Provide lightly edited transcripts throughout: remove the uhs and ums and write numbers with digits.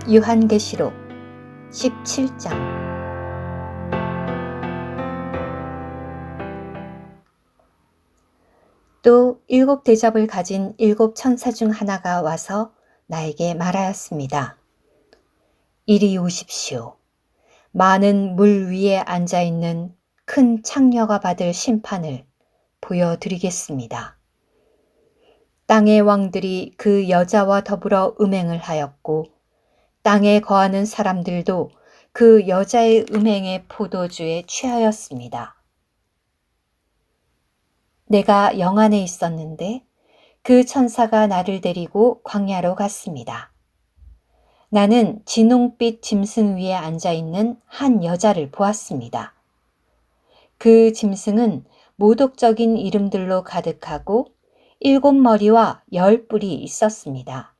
요한계시록 17장. 또 7대접을 가진 7천사 중 하나가 와서 나에게 말하였습니다. 이리 오십시오. 많은 물 위에 앉아있는 큰 창녀가 받을 심판을 보여드리겠습니다. 땅의 왕들이 그 여자와 더불어 음행을 하였고 땅에 거하는 사람들도 그 여자의 음행의 포도주에 취하였습니다. 내가 영안에 있었는데 그 천사가 나를 데리고 광야로 갔습니다. 나는 진홍빛 짐승 위에 앉아있는 한 여자를 보았습니다. 그 짐승은 모독적인 이름들로 가득하고 7머리와 10뿔이 있었습니다.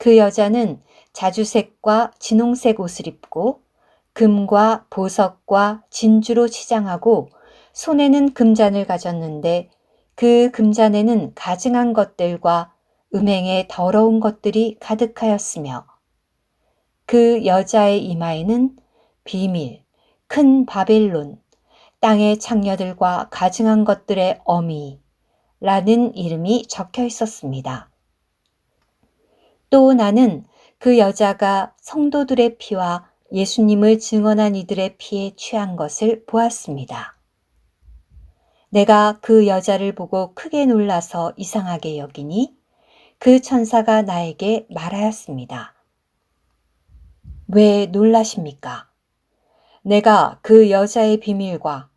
그 여자는 자주색과 진홍색 옷을 입고 금과 보석과 진주로 치장하고 손에는 금잔을 가졌는데 그 금잔에는 가증한 것들과 음행의 더러운 것들이 가득하였으며 그 여자의 이마에는 비밀, 큰 바벨론, 땅의 창녀들과 가증한 것들의 어미라는 이름이 적혀 있었습니다. 또 나는 그 여자가 성도들의 피와 예수님을 증언한 이들의 피에 취한 것을 보았습니다. 내가 그 여자를 보고 크게 놀라서 이상하게 여기니 그 천사가 나에게 말하였습니다. 왜 놀라십니까? 내가 그 여자의 비밀과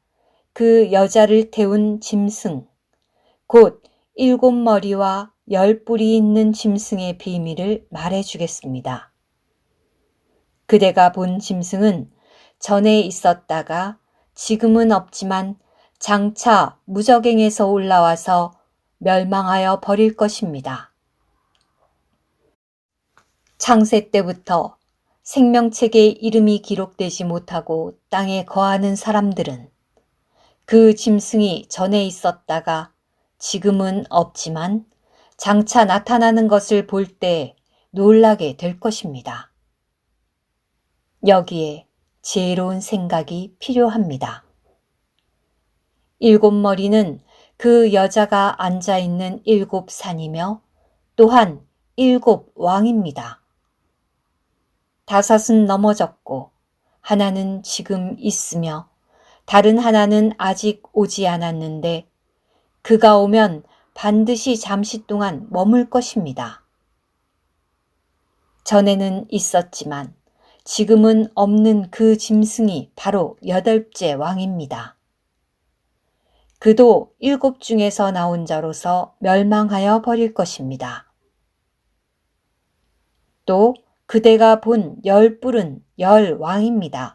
그 여자를 태운 짐승, 곧 7머리와 10뿔이 있는 짐승의 비밀을 말해주겠습니다. 그대가 본 짐승은 전에 있었다가 지금은 없지만 장차 무저갱에서 올라와서 멸망하여 버릴 것입니다. 창세 때부터 생명책에 이름이 기록되지 못하고 땅에 거하는 사람들은 그 짐승이 전에 있었다가 지금은 없지만 장차 나타나는 것을 볼 때 놀라게 될 것입니다. 여기에 지혜로운 생각이 필요합니다. 7머리는 그 여자가 앉아있는 7산이며 또한 7왕입니다. 5은 넘어졌고 하나는 지금 있으며 다른 하나는 아직 오지 않았는데 그가 오면 반드시 잠시 동안 머물 것입니다. 전에는 있었지만 지금은 없는 그 짐승이 바로 8째 왕입니다. 그도 7 중에서 나온 자로서 멸망하여 버릴 것입니다. 또 그대가 본 10뿔은 10왕입니다.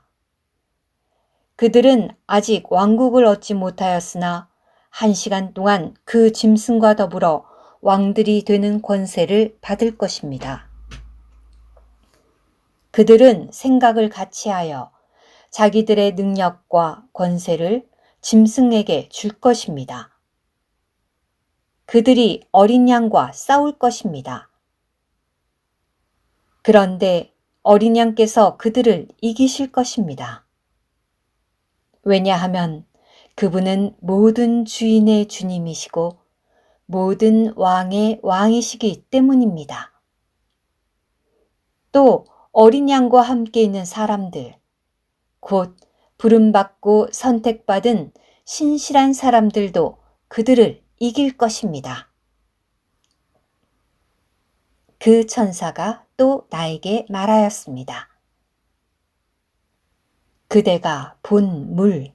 그들은 아직 왕국을 얻지 못하였으나 1시간 동안 그 짐승과 더불어 왕들이 되는 권세를 받을 것입니다. 그들은 생각을 같이하여 자기들의 능력과 권세를 짐승에게 줄 것입니다. 그들이 어린 양과 싸울 것입니다. 그런데 어린 양께서 그들을 이기실 것입니다. 왜냐하면 그분은 모든 주인의 주님이시고 모든 왕의 왕이시기 때문입니다. 또 어린 양과 함께 있는 사람들, 곧 부름받고 선택받은 신실한 사람들도 그들을 이길 것입니다. 그 천사가 또 나에게 말하였습니다. 그대가 본 물,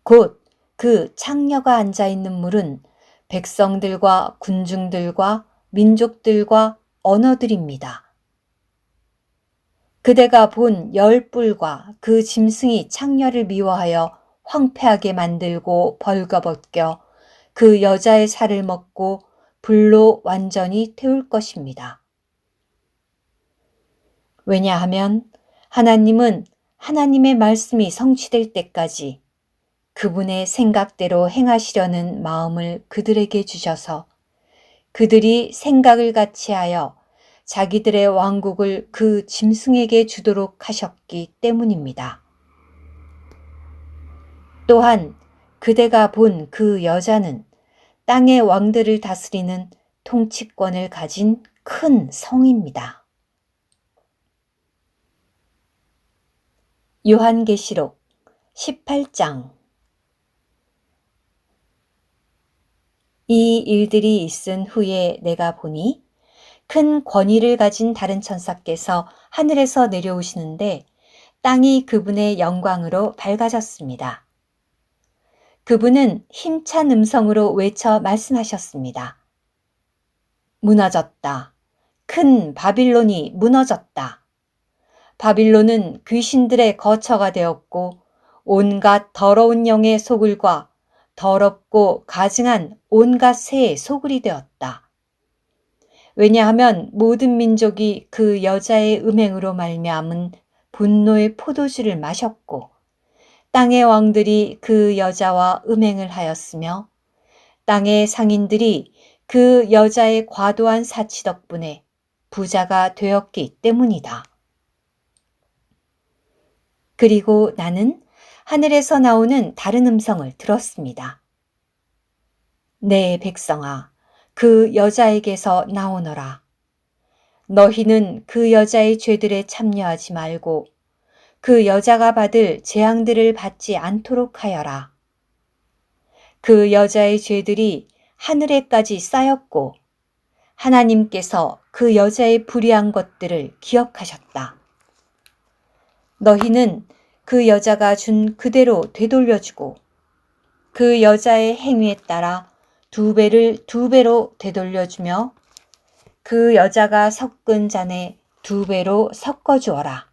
곧 그 창녀가 앉아있는 물은 백성들과 군중들과 민족들과 언어들입니다. 그대가 본 10뿔과 그 짐승이 창녀를 미워하여 황폐하게 만들고 벌거벗겨 그 여자의 살을 먹고 불로 완전히 태울 것입니다. 왜냐하면 하나님은 하나님의 말씀이 성취될 때까지 그분의 생각대로 행하시려는 마음을 그들에게 주셔서 그들이 생각을 같이하여 자기들의 왕국을 그 짐승에게 주도록 하셨기 때문입니다. 또한 그대가 본 그 여자는 땅의 왕들을 다스리는 통치권을 가진 큰 성입니다. 요한계시록 18장. 이 일들이 있은 후에 내가 보니 큰 권위를 가진 다른 천사께서 하늘에서 내려오시는데 땅이 그분의 영광으로 밝아졌습니다. 그분은 힘찬 음성으로 외쳐 말씀하셨습니다. 무너졌다. 큰 바빌론이 무너졌다. 바빌론은 귀신들의 거처가 되었고 온갖 더러운 영의 소굴과 더럽고 가증한 온갖 새의 소굴이 되었다. 왜냐하면 모든 민족이 그 여자의 음행으로 말미암은 분노의 포도주를 마셨고 땅의 왕들이 그 여자와 음행을 하였으며 땅의 상인들이 그 여자의 과도한 사치 덕분에 부자가 되었기 때문이다. 그리고 나는 하늘에서 나오는 다른 음성을 들었습니다. 내 백성아, 그 여자에게서 나오너라. 너희는 그 여자의 죄들에 참여하지 말고 그 여자가 받을 재앙들을 받지 않도록 하여라. 그 여자의 죄들이 하늘에까지 쌓였고 하나님께서 그 여자의 불의한 것들을 기억하셨다. 너희는 그 여자가 준 그대로 되돌려주고 그 여자의 행위에 따라 2배를 2배로 되돌려주며 그 여자가 섞은 잔에 2배로 섞어주어라.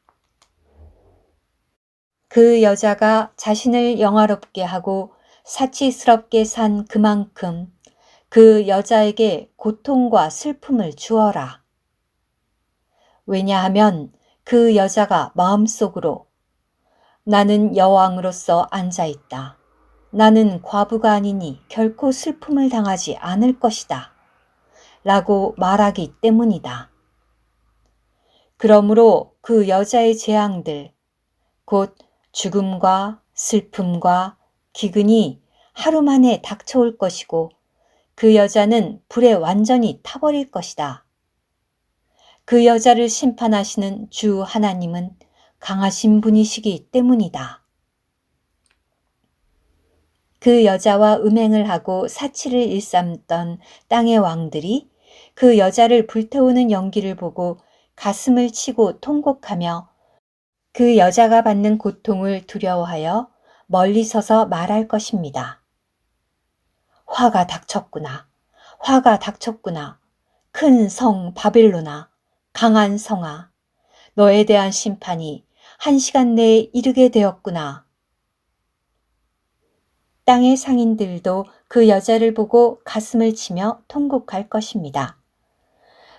그 여자가 자신을 영화롭게 하고 사치스럽게 산 그만큼 그 여자에게 고통과 슬픔을 주어라. 왜냐하면 그 여자가 마음속으로 나는 여왕으로서 앉아있다. 나는 과부가 아니니 결코 슬픔을 당하지 않을 것이다. 라고 말하기 때문이다. 그러므로 그 여자의 재앙들, 곧 죽음과 슬픔과 기근이 하루 만에 닥쳐올 것이고 그 여자는 불에 완전히 타버릴 것이다. 그 여자를 심판하시는 주 하나님은 강하신 분이시기 때문이다. 그 여자와 음행을 하고 사치를 일삼던 땅의 왕들이 그 여자를 불태우는 연기를 보고 가슴을 치고 통곡하며 그 여자가 받는 고통을 두려워하여 멀리 서서 말할 것입니다. 화가 닥쳤구나. 화가 닥쳤구나. 큰 성 바빌로나, 강한 성아, 너에 대한 심판이 1시간 내에 이르게 되었구나. 땅의 상인들도 그 여자를 보고 가슴을 치며 통곡할 것입니다.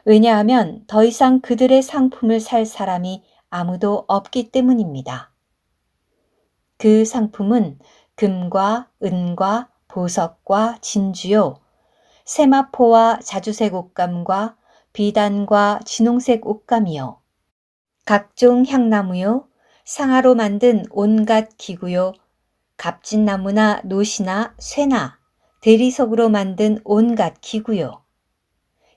왜냐하면 더 이상 그들의 상품을 살 사람이 아무도 없기 때문입니다. 그 상품은 금과 은과 보석과 진주요, 세마포와 자주색 옷감과 비단과 진홍색 옷감이요, 각종 향나무요, 상아로 만든 온갖 기구요, 갑진나무나 노시나 쇠나 대리석으로 만든 온갖 기구요,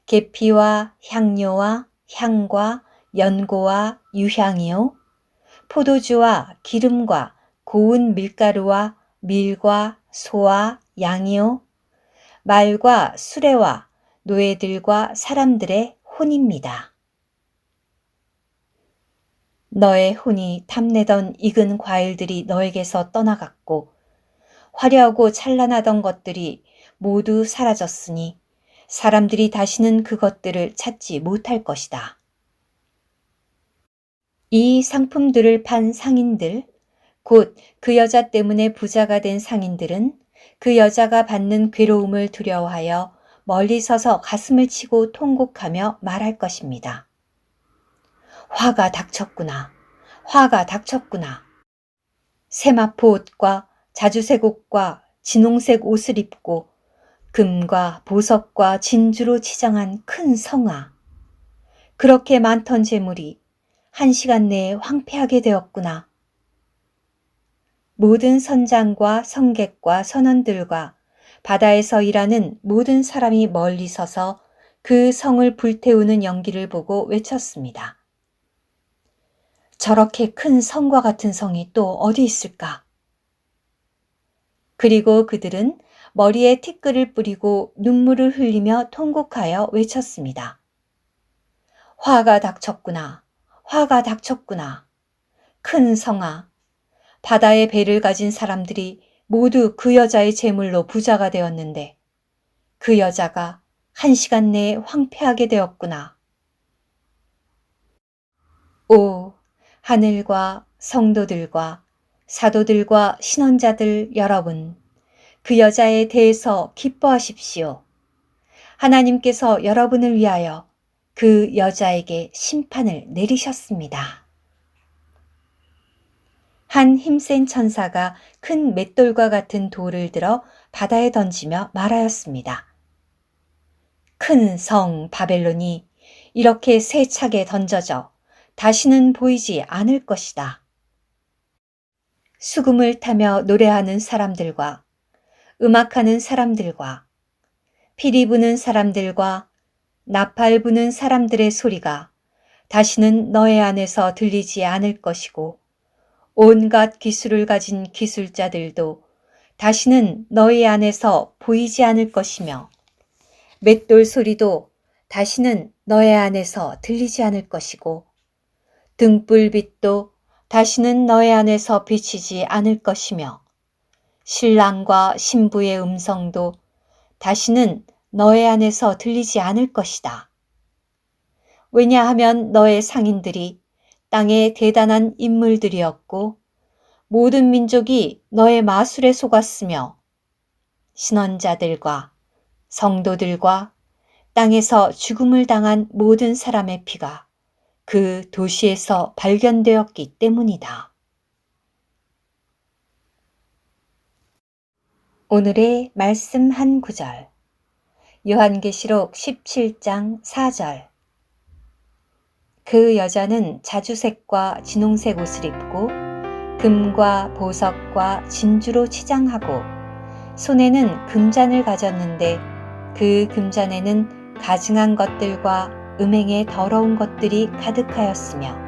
계피와 향료와 향과 연고와 유향이요, 포도주와 기름과 고운 밀가루와 밀과 소와 양이요, 말과 수레와 노예들과 사람들의 혼입니다. 너의 혼이 탐내던 익은 과일들이 너에게서 떠나갔고 화려하고 찬란하던 것들이 모두 사라졌으니 사람들이 다시는 그것들을 찾지 못할 것이다. 이 상품들을 판 상인들, 곧 그 여자 때문에 부자가 된 상인들은 그 여자가 받는 괴로움을 두려워하여 멀리 서서 가슴을 치고 통곡하며 말할 것입니다. 화가 닥쳤구나. 화가 닥쳤구나. 세마포 옷과 자주색 옷과 진홍색 옷을 입고 금과 보석과 진주로 치장한 큰 성아. 그렇게 많던 재물이 1시간 내에 황폐하게 되었구나. 모든 선장과 성객과 선원들과 바다에서 일하는 모든 사람이 멀리 서서 그 성을 불태우는 연기를 보고 외쳤습니다. 저렇게 큰 성과 같은 성이 또 어디 있을까? 그리고 그들은 머리에 티끌을 뿌리고 눈물을 흘리며 통곡하여 외쳤습니다. 화가 닥쳤구나. 화가 닥쳤구나. 큰 성아. 바다의 배를 가진 사람들이 모두 그 여자의 제물로 부자가 되었는데 그 여자가 1시간 내에 황폐하게 되었구나. 오, 하늘과 성도들과 사도들과 신원자들 여러분, 그 여자에 대해서 기뻐하십시오. 하나님께서 여러분을 위하여 그 여자에게 심판을 내리셨습니다. 한 힘센 천사가 큰 맷돌과 같은 돌을 들어 바다에 던지며 말하였습니다. 큰 성 바벨론이 이렇게 세차게 던져져 다시는 보이지 않을 것이다. 수금을 타며 노래하는 사람들과 음악하는 사람들과 피리 부는 사람들과 나팔 부는 사람들의 소리가 다시는 너의 안에서 들리지 않을 것이고 온갖 기술을 가진 기술자들도 다시는 너희 안에서 보이지 않을 것이며 맷돌 소리도 다시는 너의 안에서 들리지 않을 것이고 등불빛도 다시는 너의 안에서 비치지 않을 것이며 신랑과 신부의 음성도 다시는 너의 안에서 들리지 않을 것이다. 왜냐하면 너의 상인들이 땅의 대단한 인물들이었고 모든 민족이 너의 마술에 속았으며 신원자들과 성도들과 땅에서 죽음을 당한 모든 사람의 피가 그 도시에서 발견되었기 때문이다. 오늘의 말씀 한 구절. 요한계시록 17장 4절. 그 여자는 자주색과 진홍색 옷을 입고 금과 보석과 진주로 치장하고 손에는 금잔을 가졌는데 그 금잔에는 가증한 것들과 음행의 더러운 것들이 가득하였으며